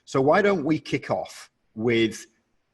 So why don't we kick off with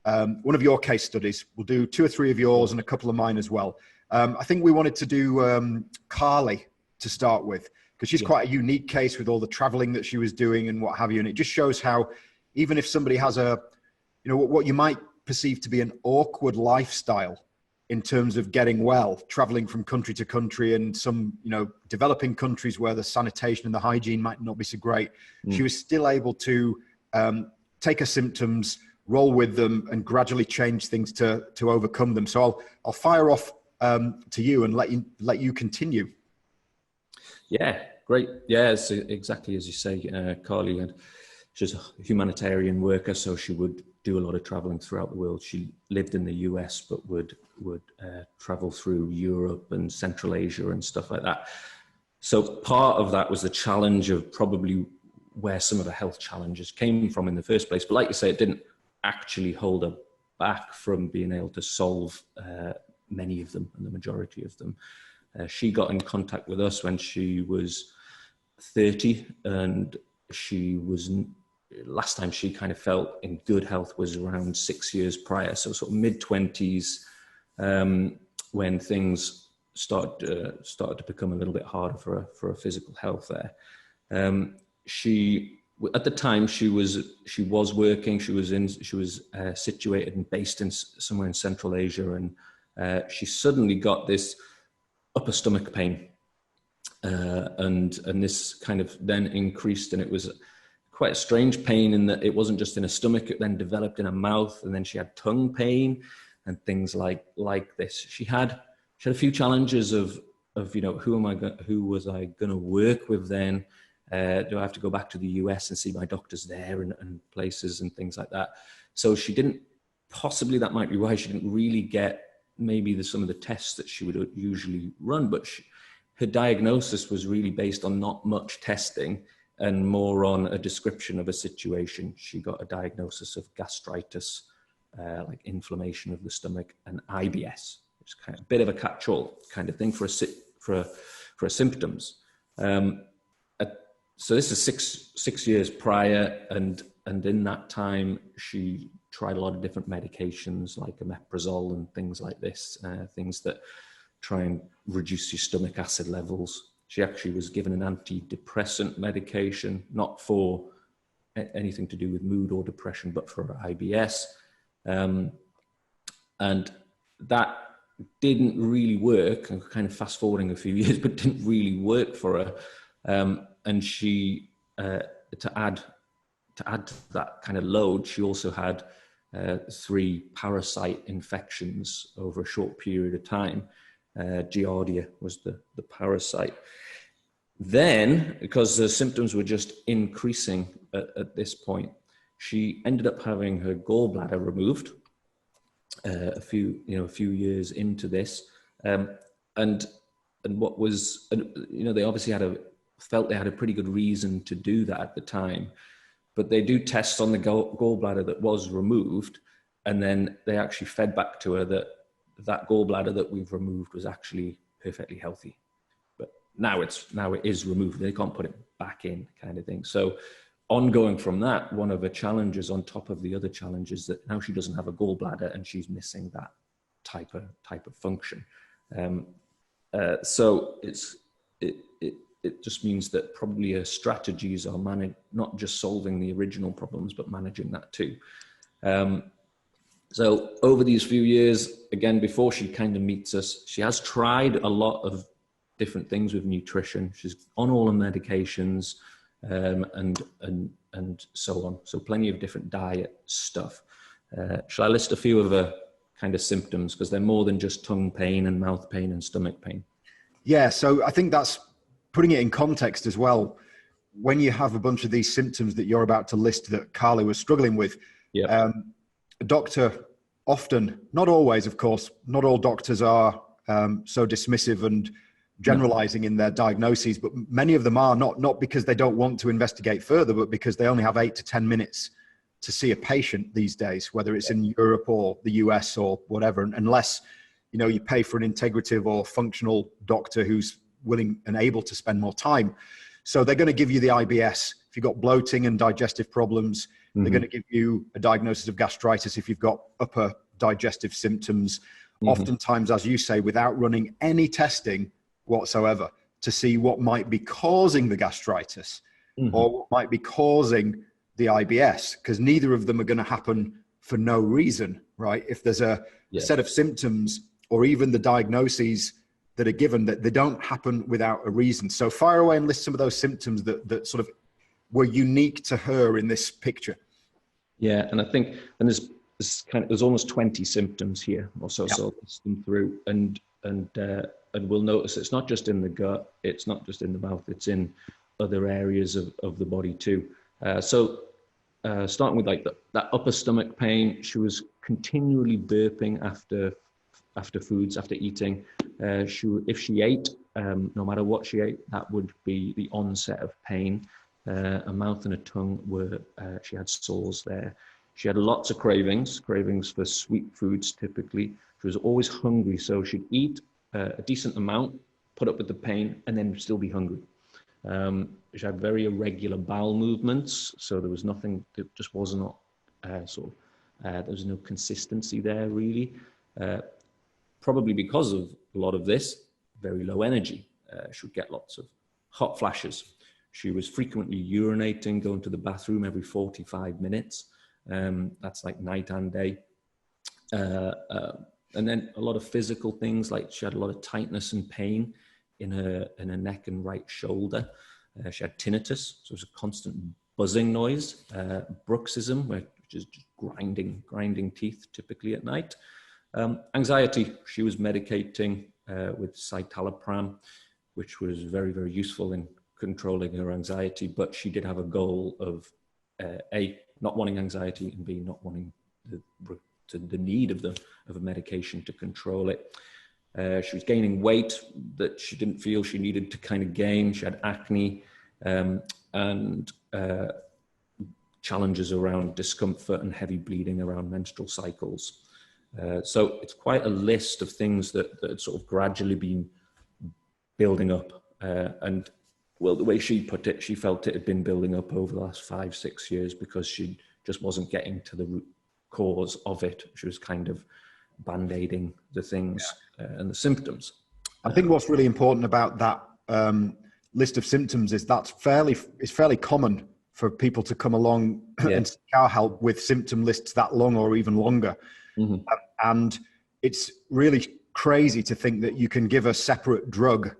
one of your case studies? We'll do 2 or 3 of yours and a couple of mine as well. I think we wanted to do Carly to start with, because she's quite a unique case with all the traveling that she was doing and what have you. And it just shows how, even if somebody has what you might perceive to be an awkward lifestyle in terms of getting well, traveling from country to country, and some, developing countries where the sanitation and the hygiene might not be so great, she was still able to take her symptoms, roll with them, and gradually change things to overcome them. So I'll fire off to you and let you continue. Yeah, great. Yeah, it's exactly as you say, Carly. She's a humanitarian worker, so she would do a lot of traveling throughout the world. She lived in the US, but would travel through Europe and Central Asia and stuff like that. So part of that was the challenge of probably where some of the health challenges came from in the first place. But like you say, it didn't actually hold her back from being able to solve many of them, and the majority of them. She got in contact with us when she was 30, and last time she kind of felt in good health was around 6 years prior. So sort of mid-20s, when things started to become a little bit harder for her physical health there. At the time she was working, she was situated and based in somewhere in Central Asia, and she suddenly got this upper stomach pain, and this kind of then increased, and it was quite a strange pain in that it wasn't just in her stomach, it then developed in her mouth, and then she had tongue pain and things like this. She had a few challenges of who was I going to work with then? Do I have to go back to the US and see my doctors there and places and things like that? So she didn't, possibly that might be why she didn't really get maybe some of the tests that she would usually run, but her diagnosis was really based on not much testing and more on a description of a situation. She got a diagnosis of gastritis, like inflammation of the stomach, and IBS, which is kind of a bit of a catch-all kind of thing for her symptoms. So this is six years prior, and in that time she tried a lot of different medications like omeprazole and things like this, things that try and reduce your stomach acid levels. She actually was given an antidepressant medication, not for anything to do with mood or depression, but for IBS. And that didn't really work. I'm kind of fast forwarding a few years, but didn't really work for her. And she, to add to that kind of load, she also had 3 parasite infections over a short period of time. Giardia was the parasite. Then, because the symptoms were just increasing at this point, she ended up having her gallbladder removed a few years into this. And what was, they obviously felt they had a pretty good reason to do that at the time, but they do tests on the gallbladder that was removed, and then they actually fed back to her that gallbladder that we've removed was actually perfectly healthy. But now it is removed. They can't put it back in, kind of thing. So ongoing from that, one of the challenges on top of the other challenges that now she doesn't have a gallbladder and she's missing that type of function. So it just means that probably her strategies are not just solving the original problems, but managing that too. So over these few years, again, before she kind of meets us, she has tried a lot of different things with nutrition. She's on all her medications, and so on. So plenty of different diet stuff. Shall I list a few of her kind of symptoms? Because they're more than just tongue pain and mouth pain and stomach pain. Yeah, so I think that's putting it in context as well. When you have a bunch of these symptoms that you're about to list that Carly was struggling with, a doctor often, not always, of course, not all doctors are so dismissive and generalizing in their diagnoses, but many of them are not because they don't want to investigate further, but because they only have 8 to 10 minutes to see a patient these days, whether it's in Europe or the US or whatever, unless you pay for an integrative or functional doctor who's willing and able to spend more time. So they're going to give you the IBS. If you've got bloating and digestive problems, They're going to give you a diagnosis of gastritis if you've got upper digestive symptoms, oftentimes, as you say, without running any testing whatsoever to see what might be causing the gastritis or what might be causing the IBS, because neither of them are going to happen for no reason, right? If there's a set of symptoms or even the diagnoses that are given, that they don't happen without a reason. So fire away and list some of those symptoms that sort of were unique to her in this picture. Yeah, and I think, and there's almost 20 symptoms here or so. So I'll list them through, and we'll notice it's not just in the gut, it's not just in the mouth, it's in other areas of the body too. Starting with like that upper stomach pain, she was continually burping after foods, after eating. If she ate, no matter what she ate, that would be the onset of pain. A mouth and a tongue were, she had sores there. She had lots of cravings for sweet foods typically. She was always hungry, so she'd eat a decent amount, put up with the pain, and then still be hungry. She had very irregular bowel movements, so there was nothing, that just was not there was no consistency there really. Probably because of a lot of this, very low energy. She would get lots of hot flashes. She was frequently urinating, going to the bathroom every 45 minutes. That's like night and day. And then a lot of physical things, like she had a lot of tightness and pain in her neck and right shoulder. She had tinnitus, so it was a constant buzzing noise. Bruxism, which is just grinding teeth typically at night. Anxiety, she was medicating with citalopram, which was very, very useful in controlling her anxiety, but she did have a goal of A, not wanting anxiety, and B, not wanting the need of a medication to control it. She was gaining weight that she didn't feel she needed to kind of gain. She had acne and challenges around discomfort and heavy bleeding around menstrual cycles. So it's quite a list of things that had sort of gradually been building up. And well, the way she put it, she felt it had been building up over the last 5-6 years because she just wasn't getting to the root cause of it. She was kind of band-aiding the things and the symptoms. I think what's really important about that list of symptoms is it's fairly common for people to come along and seek our help with symptom lists that long or even longer. And it's really crazy to think that you can give a separate drug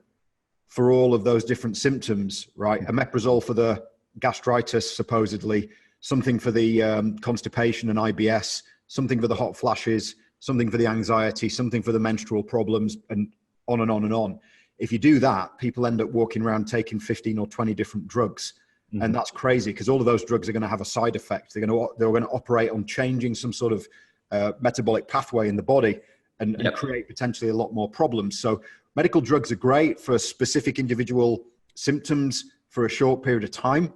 for all of those different symptoms, right? Omeprazole for the gastritis, supposedly, something for the constipation and IBS, something for the hot flashes, something for the anxiety, something for the menstrual problems, and on and on and on. If you do that, people end up walking around taking 15 or 20 different drugs. And that's crazy because all of those drugs are going to have a side effect. They're going to operate on changing some sort of metabolic pathway in the body and create potentially a lot more problems. So medical drugs are great for specific individual symptoms for a short period of time.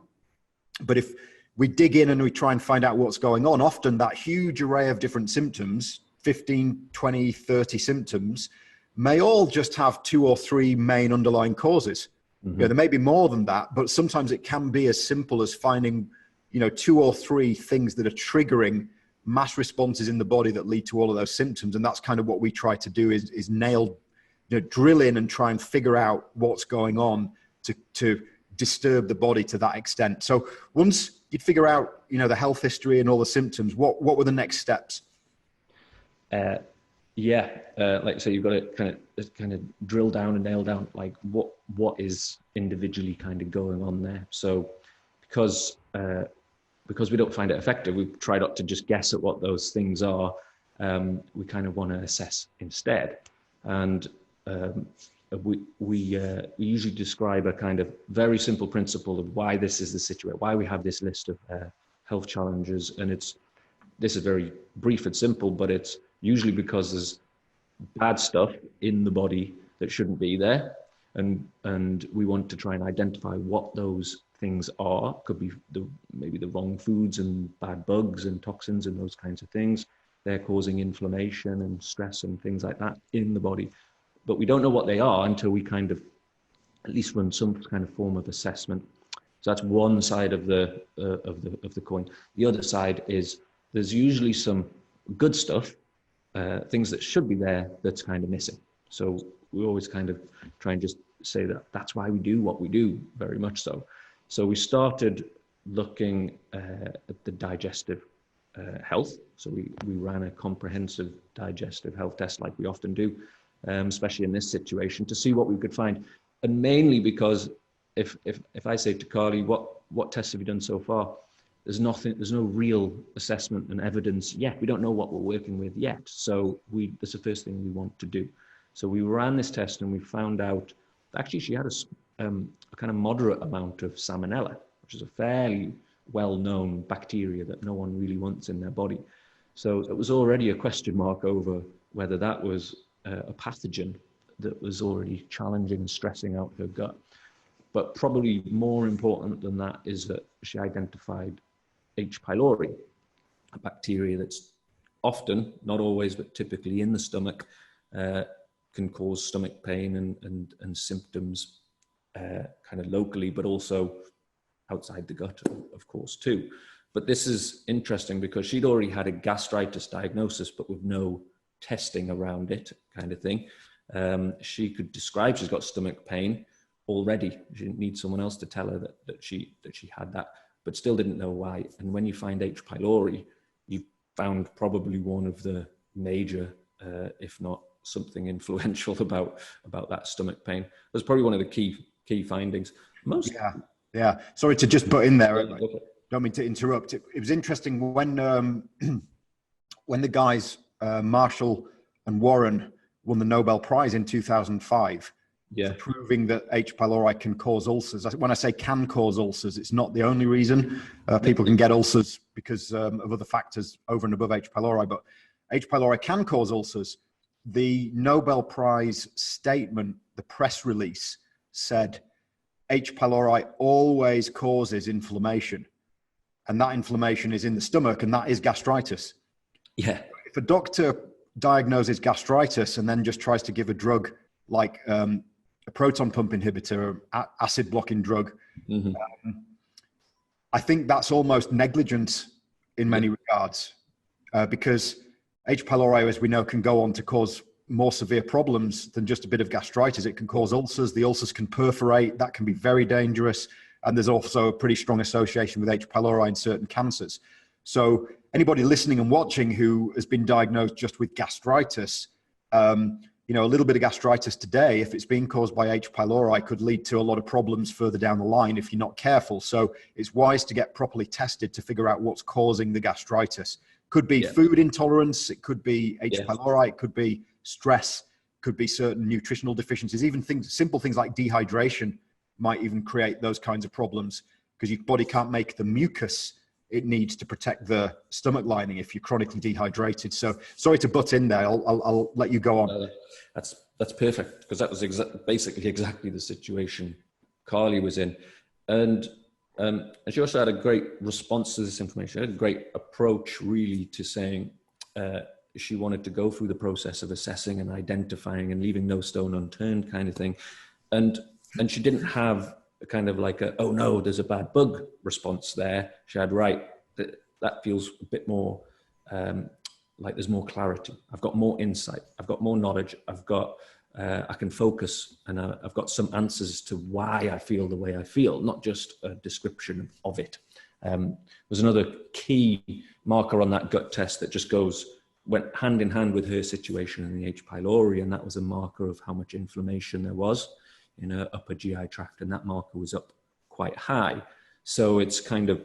But if we dig in and we try and find out what's going on, often that huge array of different symptoms, 15, 20, 30 symptoms, may all just have 2 or 3 main underlying causes. There may be more than that, but sometimes it can be as simple as finding, 2 or 3 things that are triggering mass responses in the body that lead to all of those symptoms. And that's kind of what we try to do is drill in and try and figure out what's going on to disturb the body to that extent. So once you'd figure out, the health history and all the symptoms, what were the next steps? Like I say, you've got to kind of drill down and nail down like what is individually kind of going on there. So because we don't find it effective, we've tried not to just guess at what those things are. We kind of want to assess instead. And we usually describe a kind of very simple principle of why this is the situation, why we have this list of health challenges. And this is very brief and simple, but it's usually because there's bad stuff in the body that shouldn't be there. And we want to try and identify what those things are. Could be maybe the wrong foods and bad bugs and toxins and those kinds of things. They're causing inflammation and stress and things like that in the body. But we don't know what they are until we kind of at least run some kind of form of assessment. So that's one side of the coin. The other side is there's usually some good stuff, things that should be there that's kind of missing. So we always kind of try and just say that that's why we do what we do, very much so. So we started looking at the digestive health. So we ran a comprehensive digestive health test like we often do, especially in this situation, to see what we could find. And mainly because if I say to Carly, what tests have you done so far? There's no real assessment and evidence yet. We don't know what we're working with yet. So that's the first thing we want to do. So we ran this test and we found out actually she had a kind of moderate amount of salmonella, which is a fairly well-known bacteria that no one really wants in their body. So it was already a question mark over whether that was a pathogen that was already challenging and stressing out her gut. But probably more important than that is that she identified H. pylori, a bacteria that's often, not always, but typically in the stomach, can cause stomach pain and symptoms kind of locally, but also outside the gut, of course, too. But this is interesting because she'd already had a gastritis diagnosis, but with no testing around it, kind of thing. She could describe she's got stomach pain already. She didn't need someone else to tell her that she had that, but still didn't know why. And when you find H. pylori, you found probably one of the major, if not something influential about that stomach pain. That's probably one of the key findings. Yeah. Sorry to just butt in there. Don't mean to interrupt. It was interesting when the guys Marshall and Warren won the Nobel Prize in 2005 for proving that H. pylori can cause ulcers. When I say can cause ulcers, it's not the only reason. People can get ulcers because of other factors over and above H. pylori, but H. pylori can cause ulcers. The Nobel Prize statement, the press release, said H. pylori always causes inflammation, and that inflammation is in the stomach, and that is gastritis. Yeah. If a doctor diagnoses gastritis and then just tries to give a drug like a proton pump inhibitor, or acid blocking drug, I think that's almost negligent in many regards, because H. pylori, as we know, can go on to cause more severe problems than just a bit of gastritis. It can cause ulcers. The ulcers can perforate. That can be very dangerous. And there's also a pretty strong association with H. pylori in certain cancers. So anybody listening and watching who has been diagnosed just with gastritis, a little bit of gastritis today, if it's being caused by H. pylori, could lead to a lot of problems further down the line if you're not careful. So it's wise to get properly tested to figure out what's causing the gastritis. Could be food intolerance. It could be H. pylori. It could be stress. Could be certain nutritional deficiencies. Even simple things like dehydration might even create those kinds of problems because your body can't make the mucus it needs to protect the stomach lining if you're chronically dehydrated. So sorry to butt in there. I'll let you go on. That's perfect, because that was basically exactly the situation Carly was in. And she also had a great response to this information. She had a great approach really to saying she wanted to go through the process of assessing and identifying and leaving no stone unturned kind of thing. And she didn't have a kind of like oh no, there's a bad bug response there. She had, that feels a bit more like there's more clarity. I've got more insight. I've got more knowledge. I can focus, and I've got some answers to why I feel the way I feel, not just a description of it. There's another key marker on that gut test that just went hand in hand with her situation in the H. pylori, and that was a marker of how much inflammation there was in her upper GI tract, and that marker was up quite high. So it's kind of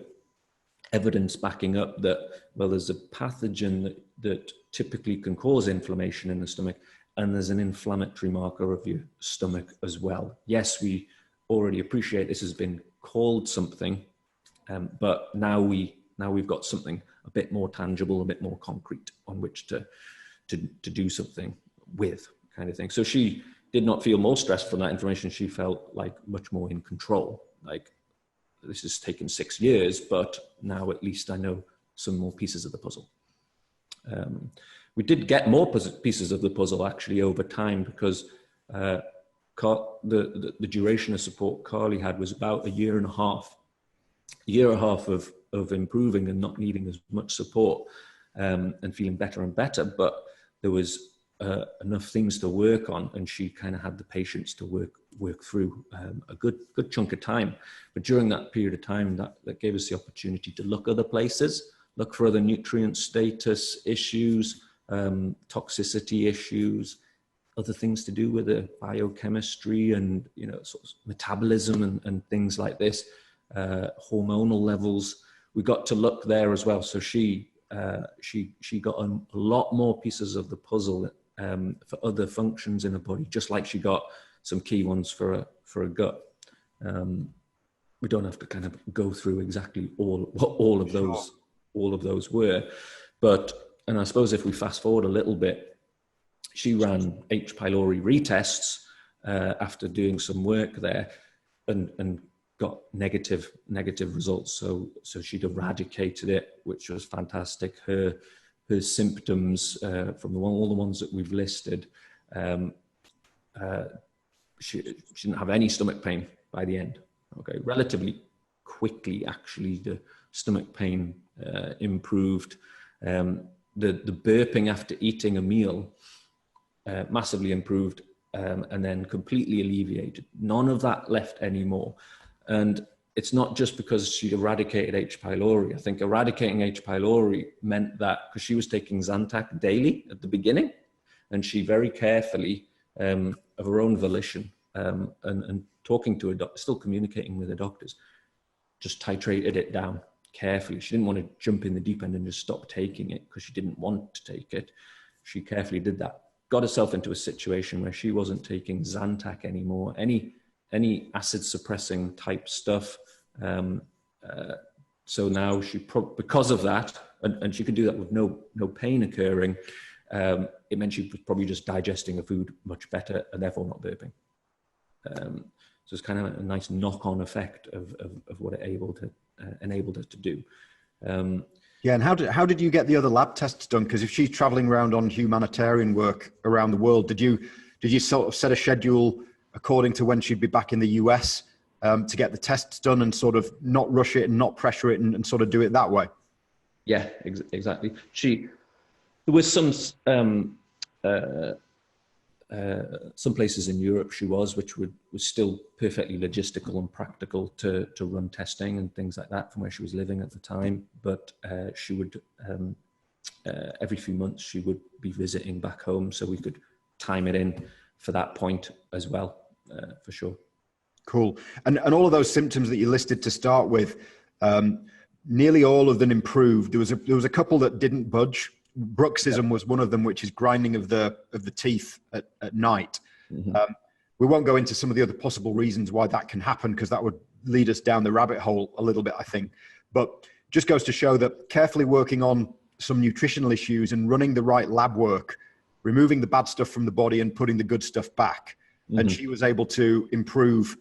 evidence backing up that, well, there's a pathogen that typically can cause inflammation in the stomach, and there's an inflammatory marker of your stomach as well. Yes, we already appreciate this has been called something, but now we've got something a bit more tangible, a bit more concrete on which to do something with, kind of thing. So she did not feel more stressed from that information. She felt like much more in control. Like, this has taken 6 years, but now at least I know some more pieces of the puzzle. We did get more pieces of the puzzle actually over time, because the duration of support Carly had was about 1.5 years year and a half of improving and not needing as much support, and feeling better and better. But there was enough things to work on, and she kind of had the patience to work through a good chunk of time. But during that period of time, that gave us the opportunity to look other places, look for other nutrient status issues, toxicity issues, other things to do with the biochemistry and, you know, sort of metabolism and things like this, hormonal levels. We got to look there as well. So she got a lot more pieces of the puzzle for other functions in her body, just like she got some key ones for a gut. We don't have to kind of go through exactly what all of those were, and I suppose if we fast forward a little bit, she ran H. pylori retests after doing some work there, and got negative results. So she'd eradicated it, which was fantastic. Her symptoms from all the ones that we've listed, she didn't have any stomach pain by the end. Okay, relatively quickly, actually, the stomach pain improved. The burping after eating a meal massively improved, and then completely alleviated. None of that left anymore. And it's not just because she eradicated H. pylori. I think eradicating H. pylori meant that because she was taking Zantac daily at the beginning, and she very carefully, of her own volition, and talking to a doctor, still communicating with the doctors, just titrated it down carefully. She didn't want to jump in the deep end and just stop taking it because she didn't want to take it. She carefully did that. Got herself into a situation where she wasn't taking Zantac anymore, any acid suppressing type stuff. So now because of that, and she could do that with no pain occurring, it meant she was probably just digesting the food much better and therefore not burping. So it's kind of a nice knock-on effect of what it enabled her to do. Yeah, and how did you get the other lab tests done? Because if she's traveling around on humanitarian work around the world, did you sort of set a schedule according to when she'd be back in the US to get the tests done and sort of not rush it and not pressure it and sort of do it that way? Yeah, exactly. There was some places in Europe which was still perfectly logistical and practical to run testing and things like that from where she was living at the time. But she would, every few months, she would be visiting back home, so we could time it in for that point as well, for sure. Cool. And all of those symptoms that you listed to start with, nearly all of them improved. There was a couple that didn't budge. Bruxism was one of them, which is grinding of the teeth at night. Mm-hmm. We won't go into some of the other possible reasons why that can happen, because that would lead us down the rabbit hole a little bit, I think. But just goes to show that carefully working on some nutritional issues and running the right lab work, removing the bad stuff from the body and putting the good stuff back. Mm-hmm. And she was able to improve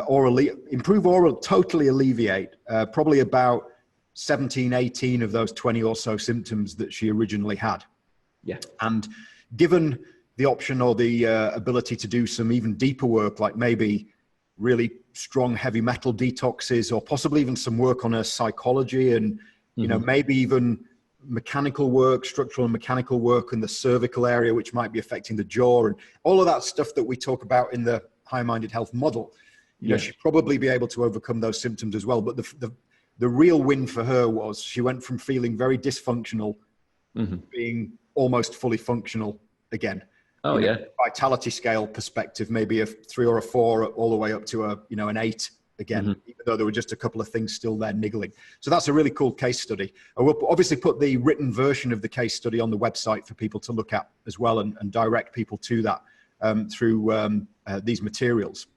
oral, totally alleviate probably about 17, 18 of those 20 or so symptoms that she originally had. Yeah. And given the option or the ability to do some even deeper work, like maybe really strong heavy metal detoxes, or possibly even some work on her psychology and, you know, maybe even mechanical work, structural and mechanical work in the cervical area, which might be affecting the jaw, and all of that stuff that we talk about in the high-minded health model, you know, she'd probably be able to overcome those symptoms as well. But the real win for her was she went from feeling very dysfunctional to being almost fully functional again. Oh, you know, yeah. Vitality scale perspective, maybe a 3 or a 4 all the way up to an 8 again, even though there were just a couple of things still there niggling. So that's a really cool case study. I will obviously put the written version of the case study on the website for people to look at as well, and direct people to that through these materials.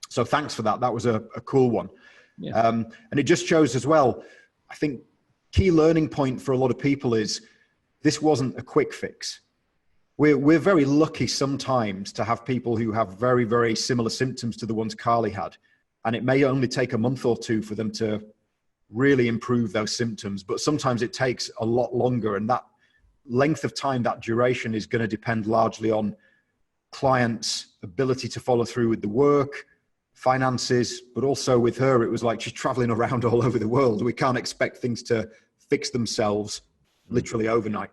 So thanks for that. That was a cool one. Yeah. And it just shows as well, I think key learning point for a lot of people is this wasn't a quick fix. We're very lucky sometimes to have people who have very, very similar symptoms to the ones Carly had. And it may only take a month or 2 for them to really improve those symptoms, but sometimes it takes a lot longer. And that length of time, that duration, is going to depend largely on clients' ability to follow through with the work, finances, but also with her, it was like she's traveling around all over the world. We can't expect things to fix themselves literally overnight.